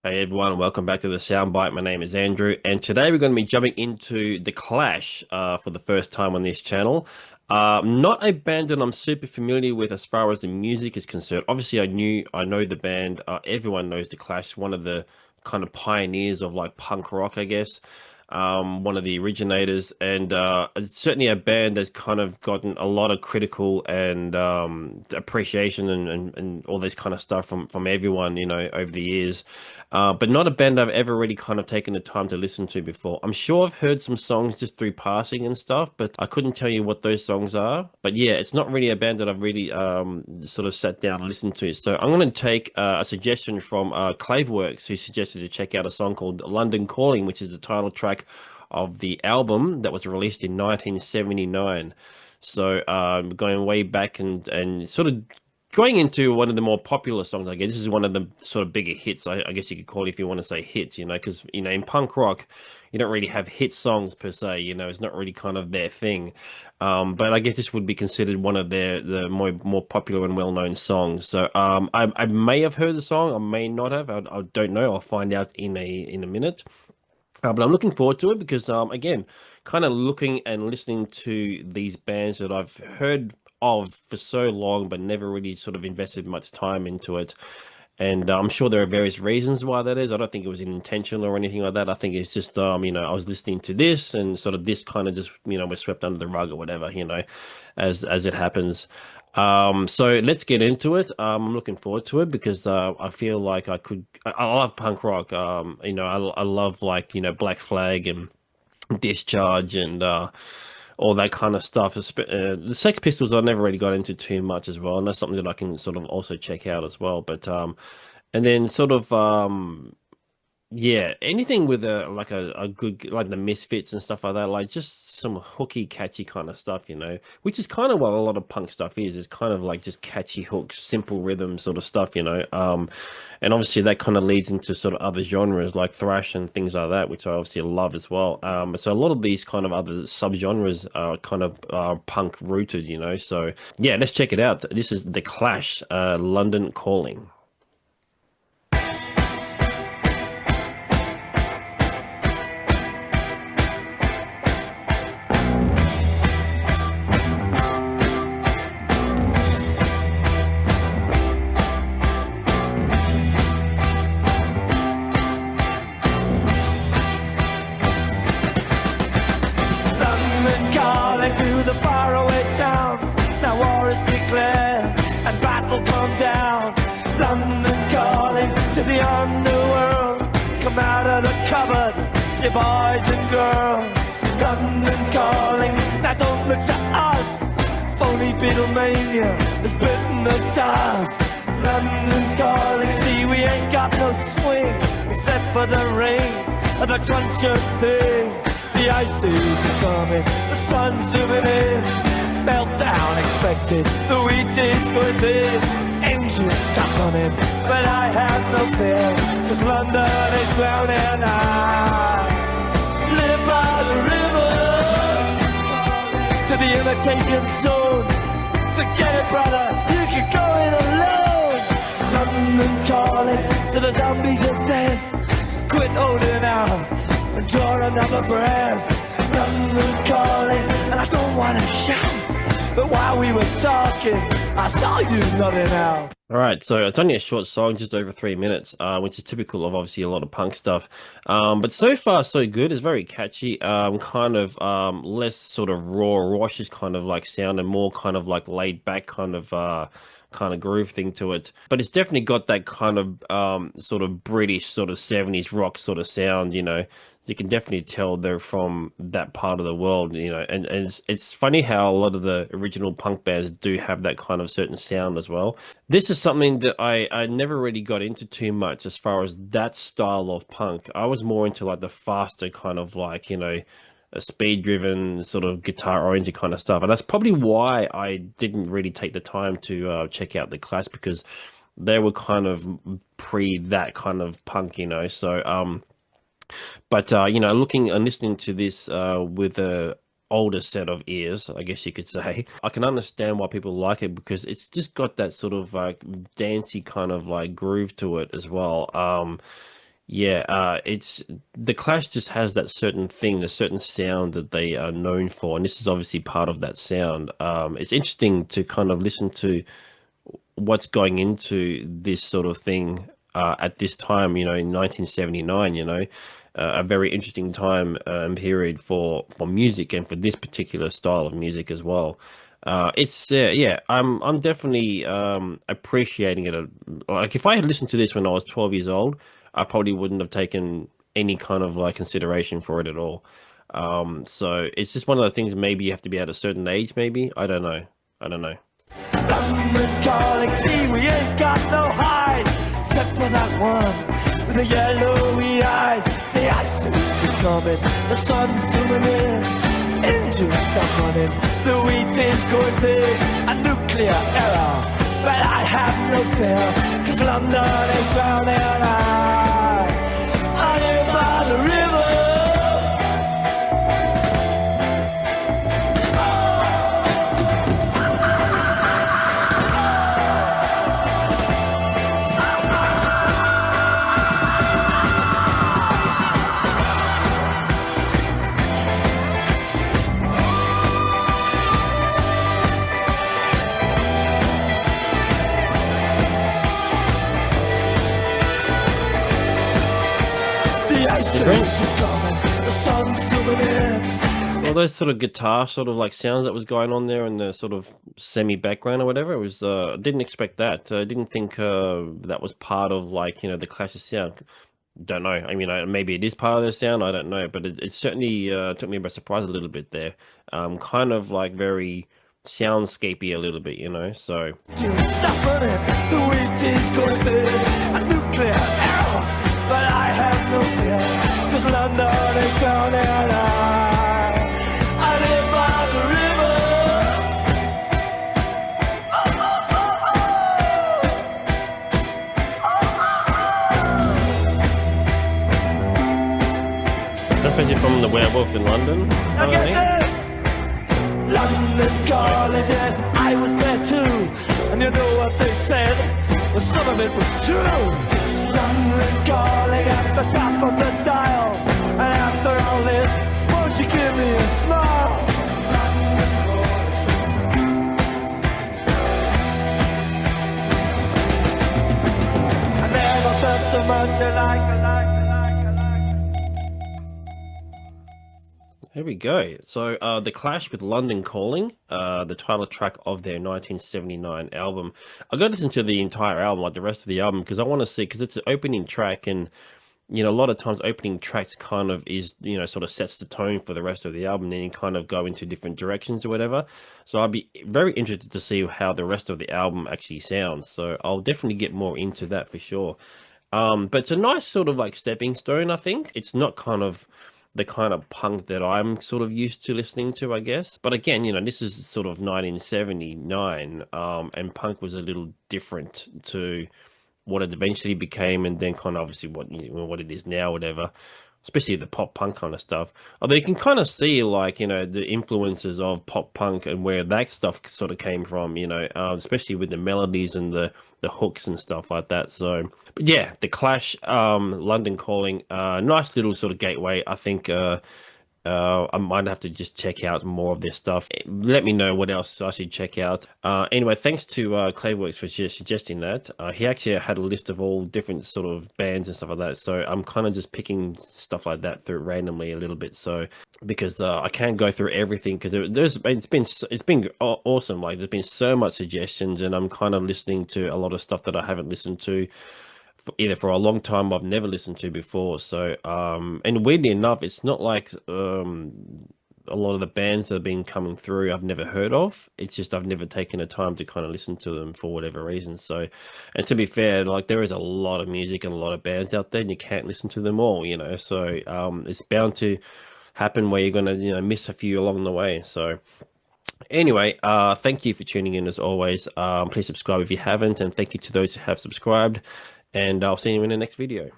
Hey everyone, welcome back to the Soundbite. My name is Andrew, and today we're going to be jumping into The Clash for the first time on this channel. Not a band that I'm super familiar with as far as the music is concerned. Obviously, I know the band. Everyone knows The Clash, one of the kind of pioneers of like punk rock, I guess. One of the originators, and it's certainly a band that's kind of gotten a lot of critical and appreciation and all this kind of stuff from everyone, over the years. But not a band I've ever really kind of taken the time to listen to before. I'm sure I've heard some songs just through passing and stuff, but I couldn't tell you what those songs are. But yeah, it's not really a band that I've really sort of sat down and listened to. So I'm going to take a suggestion from Claveworks, who suggested to check out a song called London Calling, which is the title track of the album that was released in 1979. So going way back and sort of going into one of the more popular songs, I guess this is one of the sort of bigger hits, I guess you could call it, if you want to say hits, because in punk rock, you don't really have hit songs per se. It's not really kind of their thing. But I guess this would be considered one of the more popular and well-known songs. So I may have heard the song, I may not have. I don't know. I'll find out in a minute. But I'm looking forward to it because, again, kind of looking and listening to these bands that I've heard of for so long, but never really sort of invested much time into it. And I'm sure there are various reasons why that is. I don't think it was intentional or anything like that. I think it's just, I was listening to this and sort of this kind of just, was swept under the rug or whatever, as it happens. So let's get into it. I'm looking forward to it because I feel like I love punk rock. I love like, Black Flag and Discharge and all that kind of stuff. The Sex Pistols I never really got into too much as well, and that's something that I can sort of also check out as well. But and then sort of yeah, anything with a good like the Misfits and stuff like that, like just some hooky, catchy kind of stuff, which is kind of what a lot of punk stuff is. It's kind of like just catchy hooks, simple rhythm sort of stuff, and obviously that kind of leads into sort of other genres like thrash and things like that, which I obviously love as well. So a lot of these kind of other subgenres are kind of punk rooted, So yeah, let's check it out. This is The Clash, London Calling. To the faraway towns, now war is declared and battle come down. London calling to the underworld, come out of the cupboard, you boys and girls. London calling, now don't look to us, phony Beatlemania has bitten the dust. London calling, see we ain't got no swing except for the rain of the crunch of thing. The ice age is coming, the sun's zooming in, meltdown expected, the wheat is going thin, engines stuck on him, but I have no fear, cause London is drowning. I live by the river, to the imitation zone, forget it brother, you can go it alone. London calling to the zombies of death, quit holding out and draw another breath. London calling, and I don't want to shout, but while we were talking, I saw you nodding out. All right, so it's only a short song, just over 3 minutes, which is typical of obviously a lot of punk stuff. But so far so good. It's very catchy. Kind of less sort of raw, raucous kind of like sound, and more kind of like laid back kind of groove thing to it. But it's definitely got that kind of sort of British sort of 70s rock sort of sound, You can definitely tell they're from that part of the world, and it's funny how a lot of the original punk bands do have that kind of certain sound as well. This is something that I never really got into too much as far as that style of punk. I was more into like the faster kind of like, a speed driven sort of guitar oriented kind of stuff. And that's probably why I didn't really take the time to check out The Clash, because they were kind of pre that kind of punk, So, but looking and listening to this with older set of ears, I guess you could say. I can understand why people like it because it's just got that sort of like dancey kind of like groove to it as well. Yeah, it's the Clash just has that certain thing, the certain sound that they are known for, and this is obviously part of that sound. It's interesting to kind of listen to what's going into this sort of thing at this time, in 1979, a very interesting time and period for music and for this particular style of music as well. It's yeah, I'm definitely appreciating it. Like if I had listened to this when I was 12 years old, I probably wouldn't have taken any kind of like consideration for it at all. So it's just one of the things. Maybe you have to be at a certain age. Maybe I don't know. I don't know. London calling, see we ain't got no hide, except for that one with the yellowy eyes. The ice age is coming, the sun's zooming in, engines stop running, the wheat is going big, a nuclear error. But I have no fear, cause London is drowning. I live by the river. All those sort of guitar sort of like sounds that was going on there in the sort of semi background or whatever, it was didn't expect that. I didn't think that was part of like, the Clash of sound. Don't know. I mean, maybe it is part of the sound. I don't know, but it certainly took me by surprise a little bit there. Kind of like very soundscapey a little bit, so. Stop running, the wheat is going big, a nuclear error, but I have no fear, cause London is drowning. I live by the river. That's basically from The Werewolf in London. Now get this! London calling, yes, I was there too. And you know what they said? Well, some of it was true. London calling at the top of the dial. And after all this, won't you give me a smile? London calling. I never felt so much alike. Here we go. So, The Clash with London Calling, the title track of their 1979 album. I got to listen to the entire album, like the rest of the album, because I want to see, because it's an opening track, and, a lot of times opening tracks kind of is, sort of sets the tone for the rest of the album, then you kind of go into different directions or whatever. So I'd be very interested to see how the rest of the album actually sounds. So I'll definitely get more into that for sure. But it's a nice sort of like stepping stone, I think. It's not kind of the kind of punk that I'm sort of used to listening to, I guess. But again, this is sort of 1979, and punk was a little different to what it eventually became, and then kind of obviously what it is now, whatever. Especially the pop punk kind of stuff. Although you can kind of see like, the influences of pop punk and where that stuff sort of came from, especially with the melodies and the hooks and stuff like that. So, but yeah, The Clash, London Calling, nice little sort of gateway. I think I might have to just check out more of their stuff. Let me know what else I should check out. Anyway, thanks to Clayworks for suggesting that. He actually had a list of all different sort of bands and stuff like that. So I'm kind of just picking stuff like that through randomly a little bit. So because I can't go through everything, because it's been awesome. Like there's been so much suggestions, and I'm kind of listening to a lot of stuff that I haven't listened to either for a long time I've never listened to before. So and weirdly enough, it's not like a lot of the bands that have been coming through I've never heard of. It's just I've never taken the time to kind of listen to them for whatever reason. So, and to be fair, like there is a lot of music and a lot of bands out there, and you can't listen to them all, so it's bound to happen where you're gonna miss a few along the way. So anyway, thank you for tuning in as always. Please subscribe if you haven't, and thank you to those who have subscribed, and I'll see you in the next video.